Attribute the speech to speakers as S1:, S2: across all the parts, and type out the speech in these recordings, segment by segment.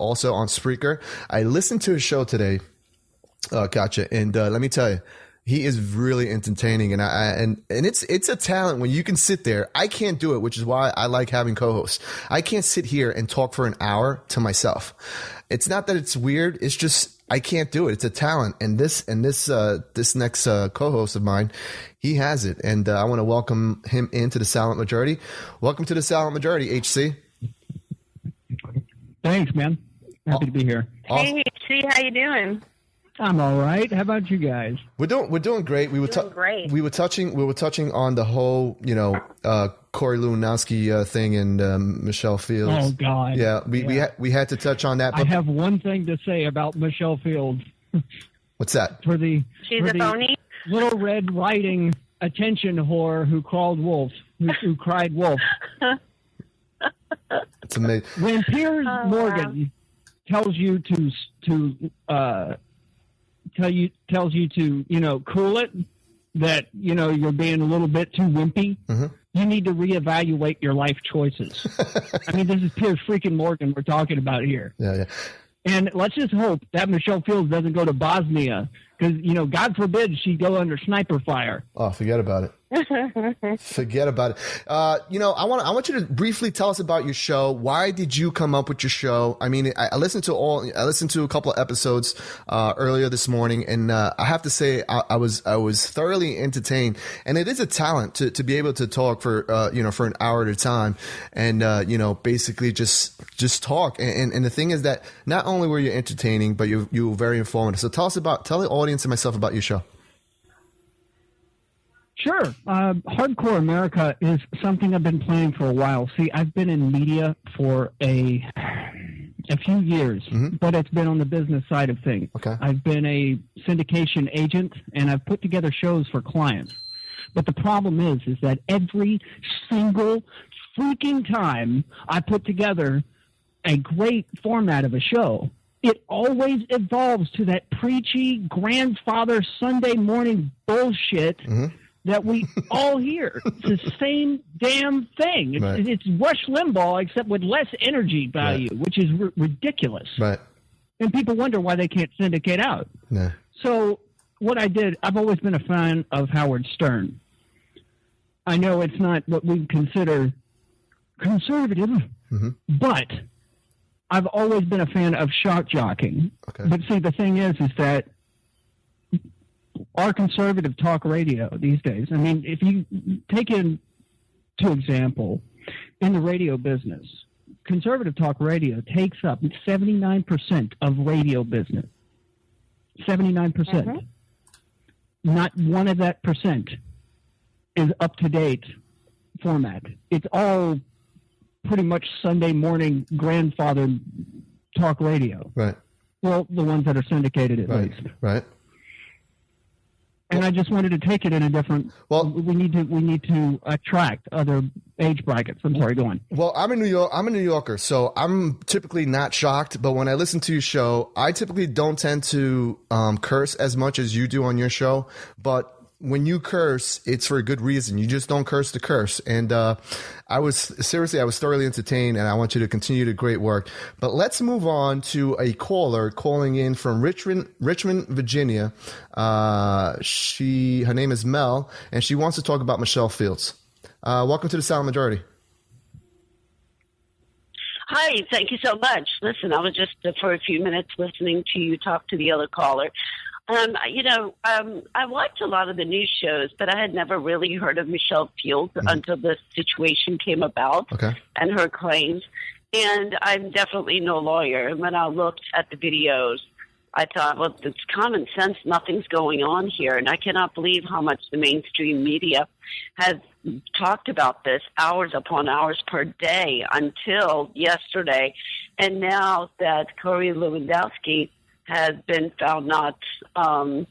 S1: also on Spreaker. I listened to his show today, Kotcha, and let me tell you, he is really entertaining, and it's a talent when you can sit there. I can't do it, which is why I like having co-hosts. I can't sit here and talk for an hour to myself. It's not that it's weird. It's just I can't do it. It's a talent, and this next co-host of mine, he has it, and I want to welcome him into the Silent Majority. Welcome to the Silent Majority, HC.
S2: Thanks, man. Happy to be here.
S3: Hey, HC, how you doing?
S2: I'm all right. How about you guys?
S1: We're doing great. We were touching on the whole, Corey Lewandowski thing and Michelle Fields.
S2: Oh God.
S1: Yeah, we had to touch on that.
S2: But I have one thing to say about Michelle Fields.
S1: What's that?
S3: She's a phony.
S2: Little Red Riding attention whore who crawled wolf, who cried wolf.
S1: It's amazing.
S2: When Piers Morgan tells you to cool it, that you're being a little bit too wimpy. Mm-hmm. You need to reevaluate your life choices. I mean, this is Piers freaking Morgan we're talking about here.
S1: Yeah.
S2: And let's just hope that Michelle Fields doesn't go to Bosnia because, God forbid she go under sniper fire.
S1: Oh, forget about it. Forget about it. I want you to briefly tell us about your show. Why did you come up with your show? I mean, I listened to a couple of episodes earlier this morning, and I have to say I was thoroughly entertained. And it is a talent to be able to talk for for an hour at a time, and basically just talk. And the thing is that not only were you entertaining, but you were very informative. So tell the audience and myself about your show.
S2: Sure. Hardcore America is something I've been playing for a while. See, I've been in media for a few years, mm-hmm. but it's been on the business side of things.
S1: Okay.
S2: I've been a syndication agent, and I've put together shows for clients. But the problem is that every single freaking time I put together a great format of a show, it always evolves to that preachy grandfather Sunday morning bullshit mm-hmm. that we all hear. It's the same damn thing. It's Rush Limbaugh, except with less energy value, right. which is ridiculous.
S1: Right.
S2: And people wonder why they can't syndicate out.
S1: Yeah.
S2: So what I did, I've always been a fan of Howard Stern. I know it's not what we consider conservative, mm-hmm. but I've always been a fan of shock jocking.
S1: Okay.
S2: But see, the thing is that our conservative talk radio these days, I mean, if you take into example, in the radio business, conservative talk radio takes up 79% of radio business. 79%. Mm-hmm. Not one of that percent is up-to-date format. It's all pretty much Sunday morning grandfather talk radio.
S1: Right.
S2: Well, the ones that are syndicated at least.
S1: Right.
S2: And I just wanted to take it in a different.
S1: Well,
S2: we need to attract other age brackets. I'm sorry, go on.
S1: Well, I'm a New Yorker, so I'm typically not shocked. But when I listen to your show, I typically don't tend to curse as much as you do on your show. But when you curse, it's for a good reason. You just don't curse to curse. And I was thoroughly entertained, and I want you to continue the great work. But let's move on to a caller calling in from Richmond, Virginia. Her name is Mel, and she wants to talk about Michelle Fields. Welcome to the Silent Majority.
S3: Hi, thank you so much. Listen, I was just for a few minutes listening to you talk to the other caller. I watched a lot of the news shows, but I had never really heard of Michelle Fields mm-hmm. until this situation came about and her claims. And I'm definitely no lawyer. And when I looked at the videos, I thought, well, it's common sense. Nothing's going on here. And I cannot believe how much the mainstream media has talked about this hours upon hours per day until yesterday. And now that Corey Lewandowski has been found not, I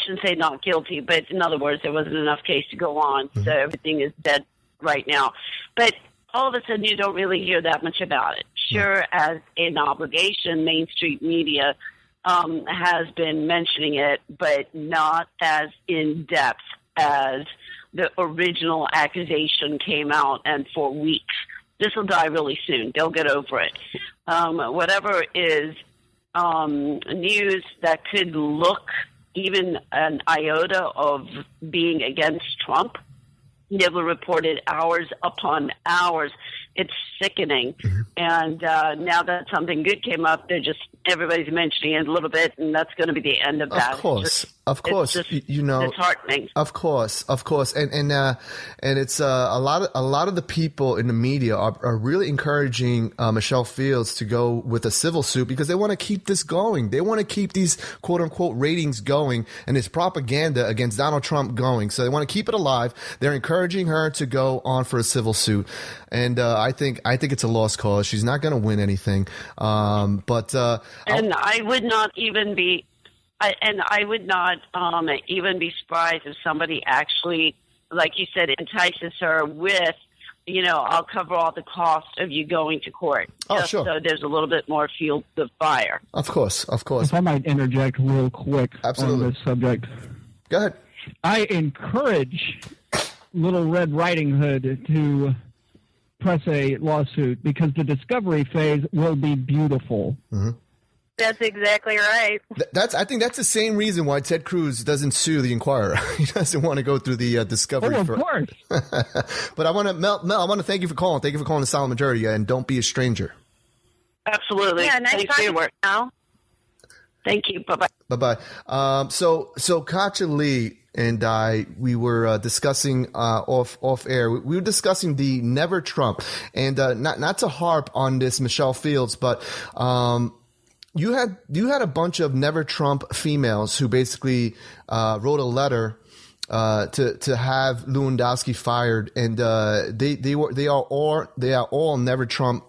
S3: shouldn't say not guilty, but in other words, there wasn't enough case to go on. Mm-hmm. So everything is dead right now. But all of a sudden, you don't really hear that much about it. Sure, as an obligation, mainstream media has been mentioning it, but not as in-depth as the original accusation came out, and for weeks This will die really soon. They'll get over it. Whatever is news that could look even an iota of being against Trump, they were reported hours upon hours. It's sickening. Mm-hmm. And now that something good came up, everybody's mentioning it a little bit, and that's going to be the end of that.
S1: Of course, you know,
S3: disheartening.
S1: Of course, and it's a lot of the people in the media are really encouraging Michelle Fields to go with a civil suit because they want to keep this going. They want to keep these quote unquote ratings going and this propaganda against Donald Trump going. So they want to keep it alive. They're encouraging her to go on for a civil suit, and I think it's a lost cause. She's not going to win anything.
S3: I would not even be. I would not even be surprised if somebody actually, like you said, entices her with, I'll cover all the costs of you going to court.
S1: Oh, sure.
S3: So there's a little bit more fuel to the fire.
S1: Of course.
S2: If I might interject real quick on this subject.
S1: Go ahead.
S2: I encourage Little Red Riding Hood to press a lawsuit because the discovery phase will be beautiful.
S1: Mm-hmm.
S4: That's exactly right.
S1: I think that's the same reason why Ted Cruz doesn't sue the Inquirer. He doesn't want to go through the discovery.
S2: Oh, of course.
S1: But I want to, Mel, I want to thank you for calling. Thank you for calling the Silent Majority, and don't be a stranger.
S3: Absolutely.
S4: Yeah, nice
S3: Thanks for your work.
S4: Now.
S3: Thank you. Bye-bye.
S1: Bye-bye. So Kotcha Lee and we were discussing off air. We were discussing the Never Trump, and not to harp on this Michelle Fields, but you had a bunch of Never Trump females who basically wrote a letter to have Lewandowski fired, and they are all Never Trump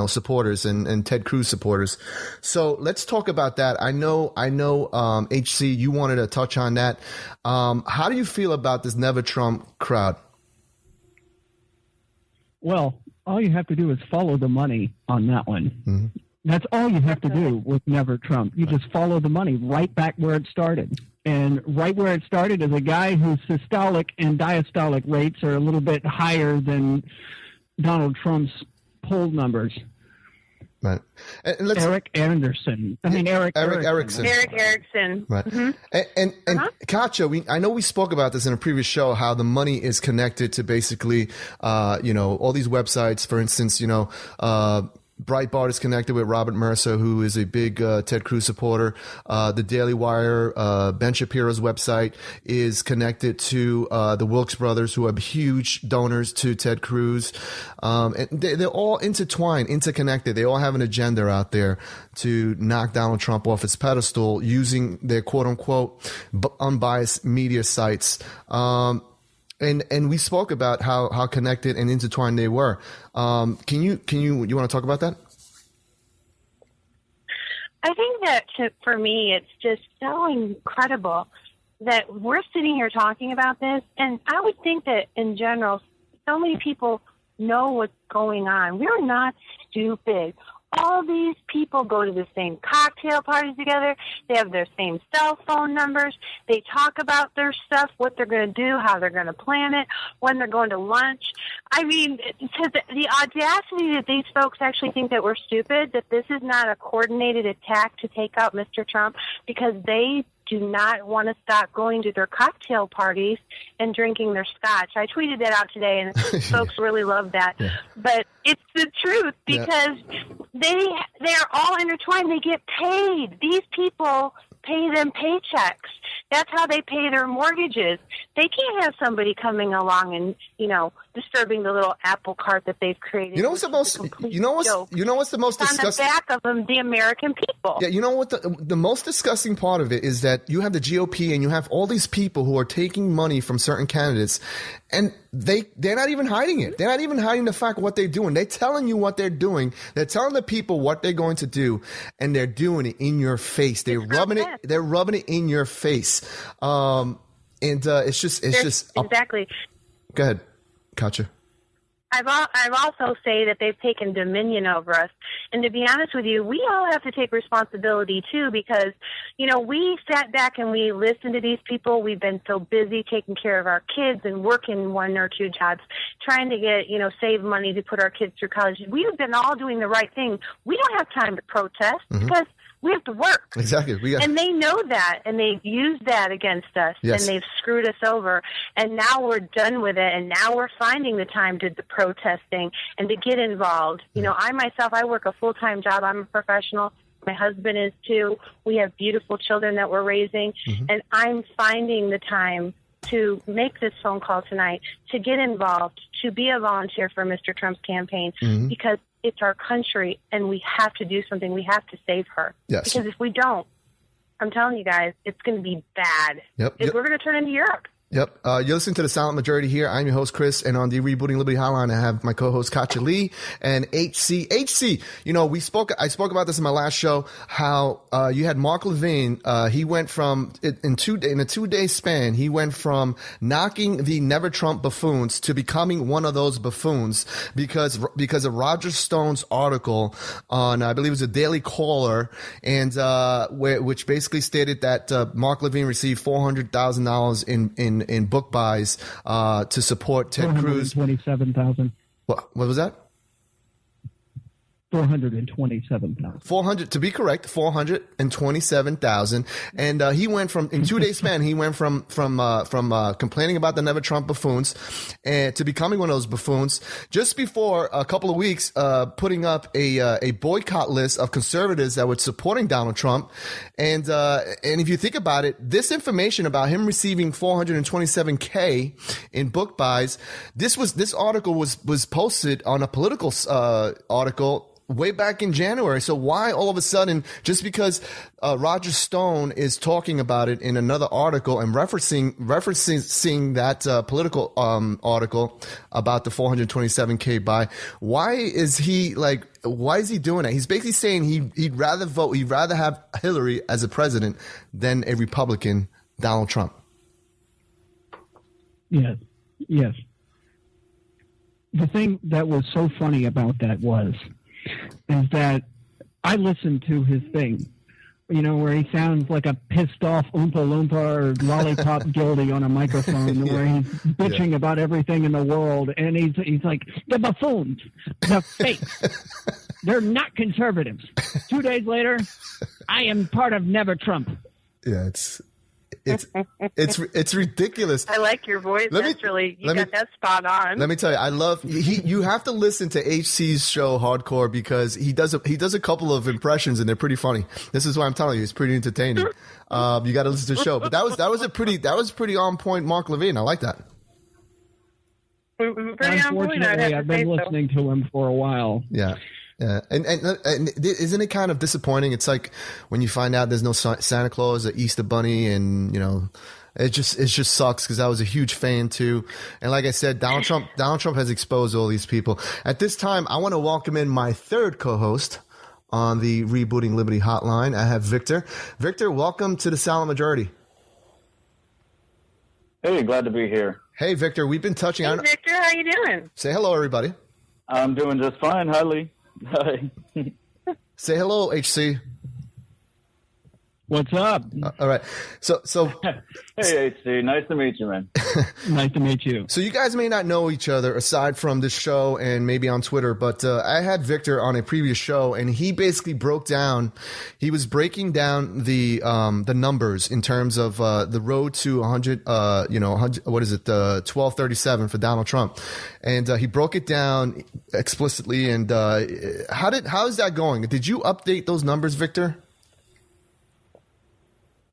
S1: supporters and Ted Cruz supporters. So let's talk about that. I know HC, you wanted to touch on that. How do you feel about this Never Trump crowd?
S2: Well, all you have to do is follow the money on that one. Mm-hmm. That's all you have to do with Never Trump. You just follow the money right back where it started. And right where it started is a guy whose systolic and diastolic rates are a little bit higher than Donald Trump's poll numbers.
S1: Right. And
S2: Eric Erickson.
S1: Erickson.
S4: Eric Erickson.
S1: Right.
S4: Mm-hmm.
S1: And Kotcha, I know we spoke about this in a previous show, how the money is connected to basically, all these websites. For instance, Breitbart is connected with Robert Mercer, who is a big Ted Cruz supporter. The Daily Wire, Ben Shapiro's website, is connected to the Wilkes brothers, who are huge donors to Ted Cruz. And they're all intertwined, interconnected. They all have an agenda out there to knock Donald Trump off his pedestal using their quote-unquote unbiased media sites. And we spoke about how connected and intertwined they were. You want to talk about that?
S4: I think that for me, it's just so incredible that we're sitting here talking about this. And I would think that in general, so many people know what's going on. We're not stupid. All these people go to the same cocktail parties together. They have their same cell phone numbers. They talk about their stuff, what they're going to do, how they're going to plan it, when they're going to lunch. I mean, the audacity that these folks actually think that we're stupid, that this is not a coordinated attack to take out Mr. Trump because they do not want to stop going to their cocktail parties and drinking their scotch. I tweeted that out today, and folks really love that. Yeah. But it's the truth because they're all intertwined. They get paid. These people pay them paychecks. That's how they pay their mortgages. They can't have somebody coming along and, disturbing the little apple cart that they've created.
S1: What's the most disgusting?
S4: On the back of them, the American people.
S1: Yeah, you know what the most disgusting part of it is that you have the GOP and you have all these people who are taking money from certain candidates, and they're not even hiding it. They're not even hiding the fact of what they're doing. They're telling you what they're doing. They're telling the people what they're going to do, and they're doing it in your face. They're rubbing it in your face. It's just
S4: exactly.
S1: Go ahead, Kotcha.
S4: I've also say that they've taken dominion over us. And to be honest with you, we all have to take responsibility too, because, we sat back and we listened to these people. We've been so busy taking care of our kids and working 1 or 2 jobs, trying to get, save money to put our kids through college. We've been all doing the right thing. We don't have time to protest because we have to work.
S1: Exactly.
S4: And they know that, and they've used that against us, and they've screwed us over. And now we're done with it, and now we're finding the time to do the protesting and to get involved. I work a full-time job. I'm a professional. My husband is too. We have beautiful children that we're raising, and I'm finding the time to make this phone call tonight, to get involved, to be a volunteer for Mr. Trump's campaign, because it's our country, and we have to do something. We have to save her.
S1: Yes.
S4: Because if we don't, I'm telling you guys, it's going to be bad. We're going to turn into Europe.
S1: Yep. You're listening to The Silent Majority here. I'm your host, Cris, and on the Rebooting Liberty Hotline, I have my co-host, Kotcha Lee and HC. HC, I spoke about this in my last show, how you had Mark Levine. He went from, in a 2-day span, he went from knocking the Never Trump buffoons to becoming one of those buffoons because of Roger Stone's article on, I believe it was a Daily Caller, and which basically stated that Mark Levine received $400,000 in book buys to support Ted Cruz.
S2: 427,000.
S1: What was that?
S2: 427,000.
S1: To be correct, 427,000. And he went from, in 2 days span, he went from complaining about the Never Trump buffoons and to becoming one of those buffoons just before a couple of weeks, putting up a boycott list of conservatives that were supporting Donald Trump. And if you think about it, this information about him receiving 427K in book buys, this article was posted on a political article way back in January. So why all of a sudden, just because Roger Stone is talking about it in another article and referencing that political article about the 427K buy, why is he doing that? He's basically saying he'd rather have Hillary as a president than a Republican, Donald Trump.
S2: Yes. The thing that was so funny about that is that I listened to his thing, where he sounds like a pissed off Oompa Loompa or Lollipop Guilty on a microphone, where he's bitching about everything in the world. And he's like, the buffoons, the fakes, they're not conservatives. 2 days later, I am part of Never Trump.
S1: Yeah, it's ridiculous.
S4: I like your voice. You got that spot on.
S1: Let me tell you, I love you have to listen to HC's show Hardcore because he does a couple of impressions and they're pretty funny. This is why I'm telling you, it's pretty entertaining. You got to listen to the show. But that was pretty on point Mark Levine. I like that.
S2: Unfortunately, I've been listening to him for a while.
S1: Yeah. Yeah, and isn't it kind of disappointing? It's like when you find out there's no Santa Claus or Easter Bunny, and it just sucks because I was a huge fan too. And like I said, Donald Trump has exposed all these people. At this time, I want to welcome in my third co-host on the Rebooting Liberty Hotline. I have Victor. Victor, welcome to the Silent Majority.
S5: Hey, glad to be here.
S1: Hey, Victor, we've been touching on.
S4: Hey, Victor, how you doing?
S1: Say hello, everybody.
S5: I'm doing just fine. Hi, Lee. Hi.
S1: Say hello, HC.
S2: What's up?
S1: All right. So
S5: Hey, HC. Nice to meet you, man.
S2: Nice to meet you.
S1: So you guys may not know each other aside from this show and maybe on Twitter, but I had Victor on a previous show, and he basically was breaking down the numbers in terms of the road to 100, 1237 for Donald Trump, and he broke it down explicitly. And how is that going? Did you update those numbers, Victor?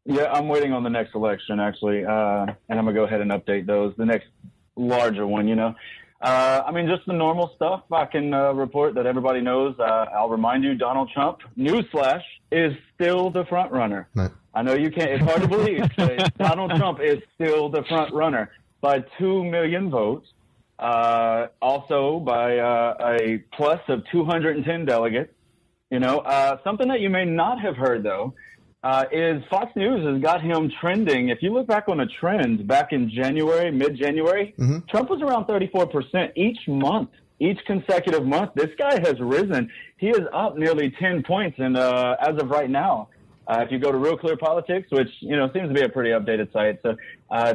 S5: Yeah, I'm waiting on the next election, actually, and I'm going to go ahead and update those, the next larger one, just the normal stuff. I can report that everybody knows. I'll remind you, Donald Trump, newsflash, is still the front runner.
S1: Right.
S5: I know you can't. It's hard to believe. But Donald Trump is still the front runner by 2 million votes, also by a plus of 210 delegates. Something that you may not have heard, though, is Fox News has got him trending. If you look back on a trend back in January, mid-January, Trump was around 34% each month each consecutive month, this guy has risen. He is up nearly 10 points, and as of right now, if you go to Real Clear Politics, which seems to be a pretty updated site, so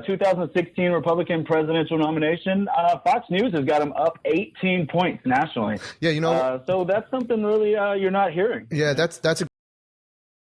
S5: 2016 Republican presidential nomination, Fox News has got him up 18 points nationally.
S1: Yeah,
S5: so that's something really you're not hearing.
S1: Yeah, that's a